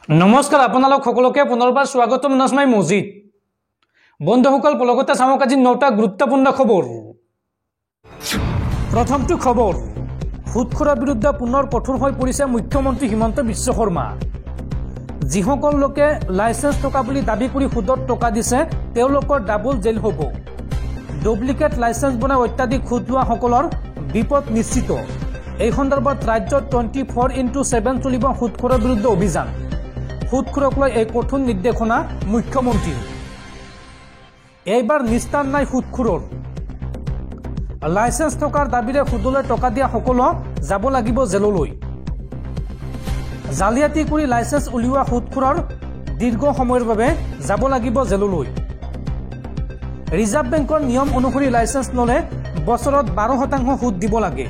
নমস্কাৰ আপোনালোক সকলোকে পুনৰবাৰ স্বাগতম নাজমাই মজিদ বন্ধুসকল পলকতে চামক আজি 9টা গুৰুত্বপূৰ্ণ খবৰ প্ৰথমটো খবৰ সুদখোৰৰ বিৰুদ্ধে পুনৰ কঠোৰ হৈ পৰিছে মুখ্যমন্ত্ৰী হিমন্ত বিশ্ব শৰ্মা যিসকল লোকে লাইসেন্স টকা বুলি দাবী কৰি সুদত টকা দিছে তেওঁলোকৰ ডাবল জেল হ'ব ডুপ্লিকেট লাইসেন্স বনাই অত্যাধিক সুদ লোৱা সকলৰ বিপদ নিশ্চিত এই সন্দৰ্ভত ৰাজ্যত 24/7 চলিব সুদখোৰৰ বিৰুদ্ধে অভিযান সুদখোৰক লৈ এই কঠোৰ নিৰ্দেশনা মুখ্যমন্ত্ৰীৰ এইবাৰ নিস্তাৰ নাই সুদখোৰৰ লাইসেন্স টকাৰ দাবীৰে সুদলৈ টকা দিয়া সকলো যাব লাগিব জেললৈ জালিয়াতি কৰি লাইসেন্স উলিওৱা সুদখোৰৰ দীৰ্ঘ সময়ৰ বাবে যাব লাগিব জেললৈ ৰিজাৰ্ভ বেংকৰ নিয়ম অনুসৰি লাইসেন্স ললে বছৰত 12% সুদ দিব লাগে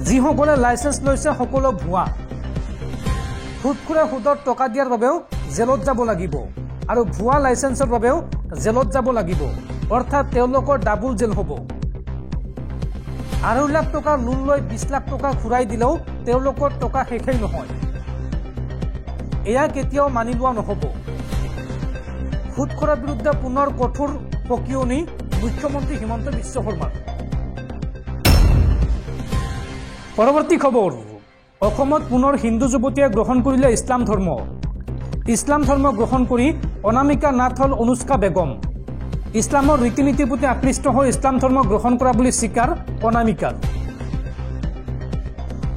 যিসকলে লাইসেন্স লৈছে সকলো ভুৱা সুদখোৰে সুদত টকা দিয়াৰ বাবেও জেলত যাব লাগিব আৰু ভুৱা লাইসেন্সৰ বাবেও জেলত যাব লাগিব অৰ্থাৎ তেওঁলোকৰ ডাবল জেল হ'ব 2 লাখ টকা লোন লৈ 20 লাখ টকা ঘূৰাই দিলেও তেওঁলোকৰ টকা শেষেই নহয় এয়া কেতিয়াও মানি লোৱা নহ'ব সুদখোৰৰ বিৰুদ্ধে পুনৰ কঠোৰ পকিয়নি মুখ্যমন্ত্ৰী হিমন্ত বিশ্ব শৰ্মা পৰৱৰ্তী খবৰ অসমত পুনৰ হিন্দু যুৱতীয়ে গ্ৰহণ কৰিলে ইছলাম ধৰ্ম গ্ৰহণ কৰি অনামিকা নাথ হল অনুষ্কা বেগম ইছলামৰ ৰীতি নীতিৰ প্ৰতি আকৃষ্ট হৈ ইছলাম ধৰ্ম গ্ৰহণ কৰা বুলি স্বীকাৰ অনামিকাৰ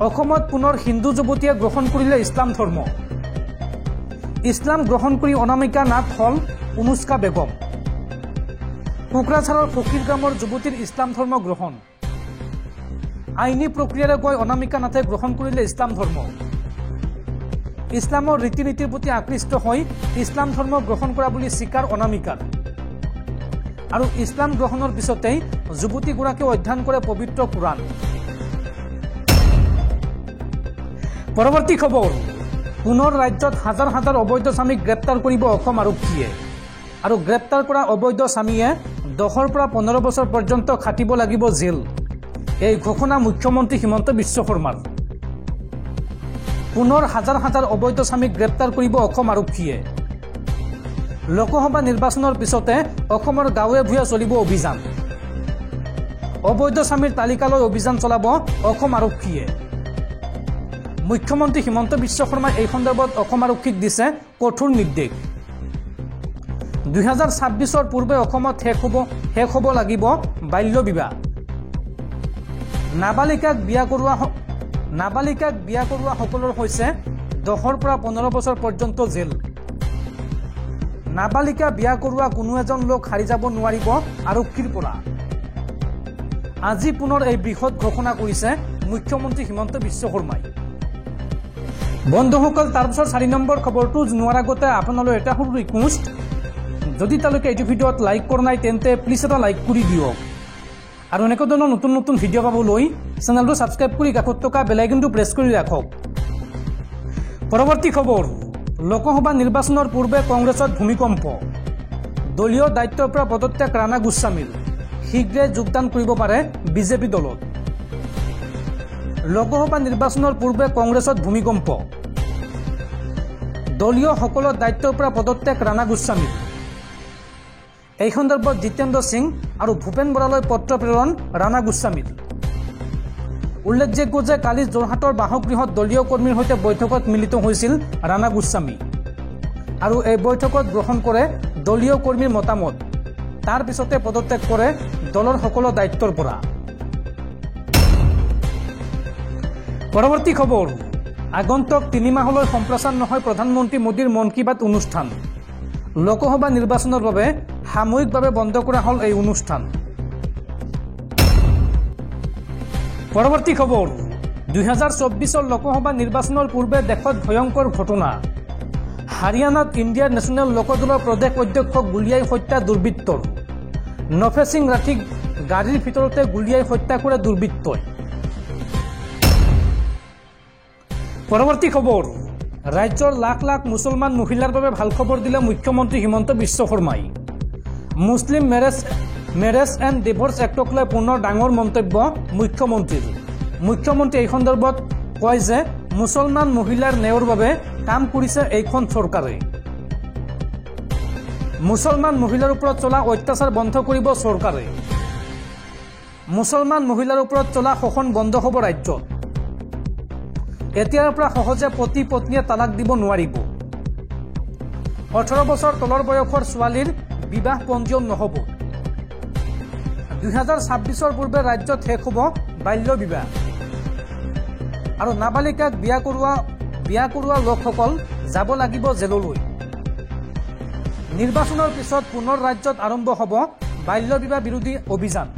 অসমত পুনৰ হিন্দু যুৱতীয়ে গ্ৰহণ কৰিলে ইছলাম গ্ৰহণ কৰি অনামিকা নাথ হল অনুষ্কা বেগম কোকৰাঝাৰৰ ফকীৰ গ্ৰামৰ যুৱতীৰ ইছলাম ধৰ্ম গ্ৰহণ আইনী প্ৰক্ৰিয়াৰে গৈ অনামিকা নাথে গ্ৰহণ কৰিলে ইছলাম ধৰ্ম ইছলামৰ ৰীতি নীতিৰ প্ৰতি আকৃষ্ট হৈ ইছলাম ধৰ্ম গ্ৰহণ কৰা বুলি স্বীকাৰ অনামিকাৰ আৰু ইছলাম গ্ৰহণৰ পিছতেই যুৱতীগৰাকী অধ্যয়ন কৰে পবিত্ৰ কুৰাণ পৰৱৰ্তী খবৰ পুনৰ ৰাজ্যত হাজাৰ হাজাৰ অবৈধ স্বামীক গ্ৰেপ্তাৰ কৰিব অসম আৰক্ষীয়ে আৰু গ্ৰেপ্তাৰ কৰা অবৈধ স্বামীয়ে 10 পৰা 15 বছৰ পৰ্যন্ত খাটিব লাগিব জেল এই ঘোষণা মুখ্যমন্ত্ৰী হিমন্ত বিশ্ব শৰ্মাৰ পুনৰ হাজাৰ হাজাৰ অবৈধ স্বামীক গ্ৰেপ্তাৰ কৰিব অসম আৰক্ষীয়ে লোকসভা নিৰ্বাচনৰ পিছতে অসমৰ গাঁৱে ভূঞে চলিব অভিযান অবৈধ স্বামীৰ তালিকালৈ অভিযান চলাব অসম আৰক্ষীয়ে মুখ্যমন্ত্ৰী হিমন্ত বিশ্ব শৰ্মাই এই সন্দৰ্ভত অসম আৰক্ষীক দিছে কঠোৰ নিৰ্দেশ 2026ৰ পূৰ্বে অসমত শেষ হ'ব লাগিব বাল্য বিবাহ নাবালিকাক বিয়া কৰোৱা সকলৰ হৈছে 10 পৰা 15 বছৰ পৰ্যন্ত জেল নাবালিকা বিয়া কৰোৱা কোনো এজন লোক হাৰি যাব নোৱাৰিব আৰক্ষীৰ পৰা আজি পুনৰ এই বৃহৎ ঘোষণা কৰিছে মুখ্যমন্ত্ৰী হিমন্ত বিশ্ব শৰ্মাই বন্ধুসকল তাৰপিছত 4 নম্বৰ খবৰটো জনোৱাৰ আগতে আপোনালোক এটা সৰু ৰিকুৱেষ্ট যদি তালৈকে এইটো ভিডিঅ'ত লাইক কৰা নাই তেন্তে প্লিজ এটা লাইক কৰি দিয়ক আৰু এনেকুৱা ধৰণৰ নতুন নতুন ভিডিঅ' পাবলৈ চেনেলটো ছাবস্ক্ৰাইব কৰি কাষত থকা বেল আইকনটো প্ৰেছ কৰি ৰাখক পৰৱৰ্তী খবৰ লোকসভা নিৰ্বাচনৰ পূৰ্বে কংগ্ৰেছত ভূমিকম্প দলীয় দায়িত্বৰ পৰা পদত্যাগ ৰাণা গোস্বামীৰ শীঘ্ৰে যোগদান কৰিব পাৰে বিজেপি দলত লোকসভা নিৰ্বাচনৰ পূৰ্বে কংগ্ৰেছত ভূমিকম্প দলীয় সকলো দায়িত্বৰ পৰা পদত্যাগ ৰাণা গোস্বামীৰ এই সন্দৰ্ভত জিতেন্দ্ৰ সিং আৰু ভূপেন বৰালৈ পত্ৰ প্ৰেৰণ ৰাণা গোস্বামীৰ উল্লেখযোগ্য যে কালি যোৰহাটৰ বাসগৃহত দলীয় কৰ্মীৰ সৈতে বৈঠকত মিলিত হৈছিল ৰাণা গোস্বামী আৰু এই বৈঠকত গ্ৰহণ কৰে দলীয় কৰ্মীৰ মতামত তাৰ পিছতে পদত্যাগ কৰে দলৰ সকলো দায়িত্বৰ পৰা পৰৱৰ্তী খবৰ আগন্তুক 3 মাহলৈ সম্প্ৰচাৰ নহয় প্ৰধানমন্ত্ৰী মোদীৰ মন কী বাত অনুষ্ঠান লোকসভা নিৰ্বাচনৰ বাবে সাময়িকভাৱে বন্ধ কৰা হল এই অনুষ্ঠান পৰৱৰ্তী খবৰ 2024ৰ লোকসভা নিৰ্বাচনৰ পূৰ্বে দেশত ভয়ংকৰ ঘটনা হাৰিয়ানাত ইণ্ডিয়াৰ নেশ্যনেল লোকদলৰ প্ৰদেশ অধ্যক্ষক গুলীয়াই হত্যা দুৰ্বৃত্তৰ নফেচিং ৰাঠিক গাড়ীৰ ভিতৰতে গুলীয়াই হত্যা কৰে দুৰ্বৃত্তই পৰৱৰ্তী খবৰ ৰাজ্যৰ লাখ লাখ মুছলমান মহিলাৰ বাবে ভাল খবৰ দিলে মুখ্যমন্ত্ৰী হিমন্ত বিশ্ব শৰ্মাই মুছলিম মেৰেজ এণ্ড ডিভোৰ্চ এক্টক লৈ পুনৰ ডাঙৰ মন্তব্য মুখ্যমন্ত্ৰীৰ এই সন্দৰ্ভত কয় যে মুছলমান মহিলাৰ ন্যায়ৰ বাবে কাম কৰিছে এইখন চৰকাৰে। মুছলমান মহিলাৰ ওপৰত চলা অত্যাচাৰ বন্ধ কৰিব চৰকাৰে। মুছলমান মহিলাৰ ওপৰত চলা শোষণ বন্ধ হ'ব ৰাজ্যত। এতিয়াৰ পৰা সহজে পতি পত্নীয়ে তালাক দিব নোৱাৰিব। 18 বছৰ তলৰ বয়সৰ ছোৱালীৰ বিবাহ পঞ্জীয়ন নহ'ব। 2026 পূৰ্বে ৰাজ্যত শেষ হ'ব বাল্য বিবাহ। আৰু নাবালিকাক বিয়া কৰোৱা লোকসকল যাব লাগিব জেললৈ। নিৰ্বাচনৰ পিছত পুনৰ ৰাজ্যত আৰম্ভ হ'ব বাল্য বিবাহ বিৰোধী অভিযান।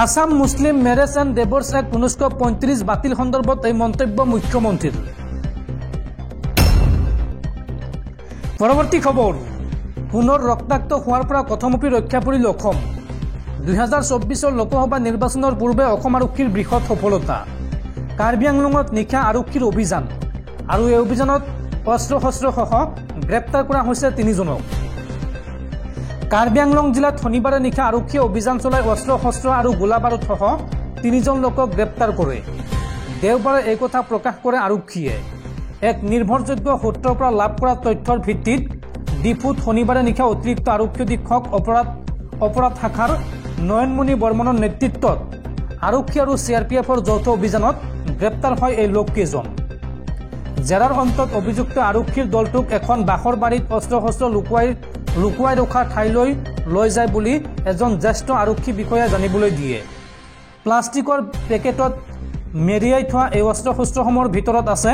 আসাম মুছলিম মেৰেজ এণ্ড ডিভোৰ্চ এক্ট 1935 বাতিল সন্দৰ্ভত এই মন্তব্য মুখ্যমন্ত্ৰীৰ। পৰৱৰ্তী খবৰ, পুনৰ ৰক্তাক্ত হোৱাৰ পৰা কথমপি ৰক্ষা পৰিল অসম। 2024 লোকসভা নিৰ্বাচনৰ পূৰ্বে অসম আৰক্ষীৰ বৃহৎ সফলতা। কাৰ্বি আংলঙত নিশা আৰক্ষীৰ অভিযান আৰু এই অভিযানত অস্ত্ৰ শস্ত্ৰসহ গ্ৰেপ্তাৰ কৰা হৈছে 3 জনক। কাৰ্বি আংলং জিলাত শনিবাৰে নিশা আৰক্ষীয়ে অভিযান চলাই অস্ত্ৰ শস্ত্ৰ আৰু গোলা বাৰুদসহ 3 জন লোকক গ্ৰেপ্তাৰ কৰে। দেওবাৰে এই কথা প্ৰকাশ কৰে আৰক্ষীয়ে। এক নিৰ্ভৰযোগ্য সূত্ৰৰ পৰা লাভ কৰা তথ্যৰ ভিত্তিত ডিফুত শনিবাৰে নিশা অতিৰিক্ত আৰক্ষী অধীক্ষক অপৰাধ শাখাৰ নয়নমণি বৰ্মনৰ নেতৃত্বত আৰক্ষী আৰু CRPFৰ যৌথ অভিযানত গ্ৰেপ্তাৰ হয় এই লোককেইজন। জেৰাৰ অন্তত অভিযুক্ত আৰক্ষীৰ দলটোক এখন বাখৰ বাৰীত অস্ত্ৰ শস্ত্ৰ লুকুৱাই ৰখা ঠাইলৈ লৈ যায় বুলি এজন জ্যেষ্ঠ আৰক্ষী বিষয়াই জানিবলৈ দিয়ে। প্লাষ্টিকৰ পেকেটত মেৰিয়াই থোৱা এই অস্ত্ৰ শস্ত্ৰসমূহৰ ভিতৰত আছে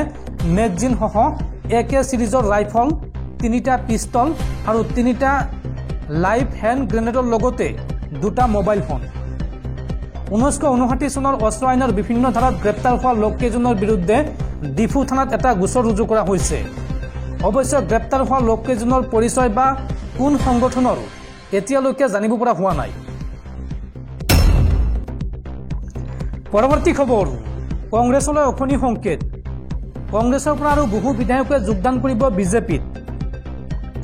মেগজিনসহ AK চিৰিজৰ ৰাইফল, 3টা পিষ্টল আৰু 3টা লাইভ হেণ্ড গ্ৰেনেডৰ লগতে 2টা মোবাইল ফোন। 1959 চনৰ অস্ত্ৰ আইনৰ বিভিন্ন ধাৰাত গ্ৰেপ্তাৰ হোৱা লোককেইজনৰ বিৰুদ্ধে ডিফু থানাত এটা গোচৰ ৰুজু কৰা হৈছে। অৱশ্যে গ্ৰেপ্তাৰ হোৱা লোককেইজনৰ পৰিচয় বা কোন সংগঠনৰ এতিয়ালৈকে জানিব পৰা হোৱা নাই। পৰৱৰ্তী খবৰ, কংগ্ৰেছলৈ অশনি সংকেত। কংগ্ৰেছৰ পৰা আৰু বহু বিধায়কে যোগদান কৰিব বিজেপিত।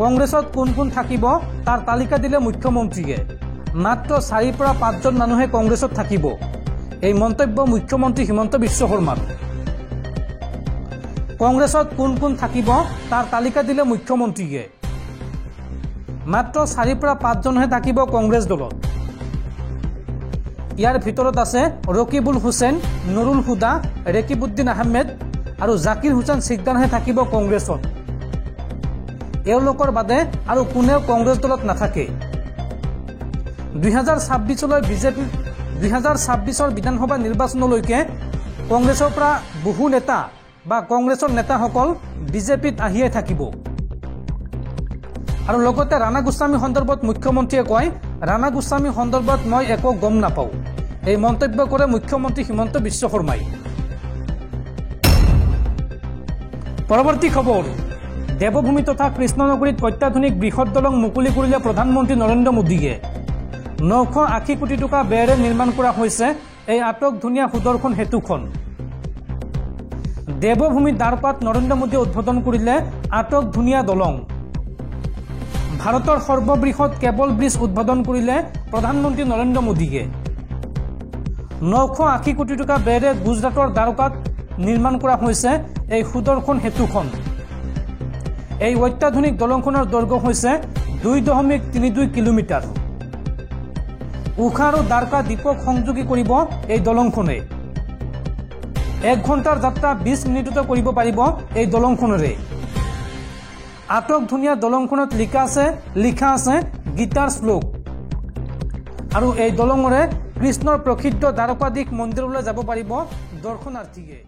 কংগ্ৰেছত কোন কোন থাকিব তাৰ তালিকা দিলে মুখ্যমন্ত্ৰীয়ে। মাত্ৰ 4 পৰা 5 জন মানুহে কংগ্ৰেছত থাকিব। এই মন্তব্য মুখ্যমন্ত্ৰী হিমন্ত বিশ্ব শৰ্মাৰ। কংগ্ৰেছত কোন কোন থাকিব তাৰ তালিকা দিলে মুখ্যমন্ত্ৰীয়ে। মাত্ৰ 4 পৰা 5 জনহে থাকিব কংগ্ৰেছ দলত। ইয়াৰ ভিতৰত আছে ৰকিবুল হুছেইন, নুৰুল হুদা, ৰেকিবুদ্দিন আহমেদ আৰু জাকিৰ হুছেইন সিকদাৰহে থাকিব কংগ্ৰেছত। এওঁলোকৰ বাদে আৰু কোনেও কংগ্ৰেছ দলত নাথাকে। 2026 বিধানসভা নিৰ্বাচনলৈকে কংগ্ৰেছৰ পৰা বহু নেতা বা কংগ্ৰেছৰ নেতাসকল বিজেপিত আহিয়ে থাকিব। আৰু লগতে ৰাণা গোস্বামী সন্দৰ্ভত মুখ্যমন্ত্ৰীয়ে কয়, ৰাণা গোস্বামী সন্দৰ্ভত মই একো গম নাপাওঁ। এই মন্তব্য কৰে মুখ্যমন্ত্ৰী হিমন্ত বিশ্ব শৰ্মাই। পৰৱৰ্তী খবৰ, দেৱভূমি তথা কৃষ্ণনগৰীত অত্যাধুনিক বৃহৎ দলং মুকলি কৰিলে প্ৰধানমন্ত্ৰী নৰেন্দ্ৰ মোদীয়ে। 980 কোটি টকা ব্যয়েৰে নিৰ্মাণ কৰা হৈছে এই আটক ধুনীয়া সুদৰ্শন সেতুখন। দেৱভূমি দ্বাৰপাত নৰেন্দ্ৰ মোদীয়ে উদ্বোধন কৰিলে আটক ধুনীয়া দলং। ভাৰতৰ সৰ্ববৃহৎ কেবল ব্ৰিজ উদ্বোধন কৰিলে প্ৰধানমন্ত্ৰী নৰেন্দ্ৰ মোদীয়ে। 980 কোটি টকা ব্যয়েৰে গুজৰাটৰ দ্বাৰকাত নিৰ্মাণ কৰা হৈছে এই সুদৰ্শন সেতুখন। এই অত্যাধুনিক দলংখনৰ দৈৰ্ঘ্য হৈছে 2.32 কিলোমিটাৰ। উষা আৰু দ্বাৰকা দ্বীপক সংযোগী কৰিব এই দলংখনে। 1 ঘণ্টাৰ যাত্ৰা 20 মিনিটতে কৰিব পাৰিব এই দলংখনেৰে। আটক ধুনীয়া দলংখনত লিখা আছে গীতাৰ শ্লোক। আৰু এই দলঙৰে কৃষ্ণৰ প্ৰসিদ্ধ দ্বাৰকাধীশ মন্দিৰলৈ যাব পাৰিব দৰ্শনাৰ্থীয়ে।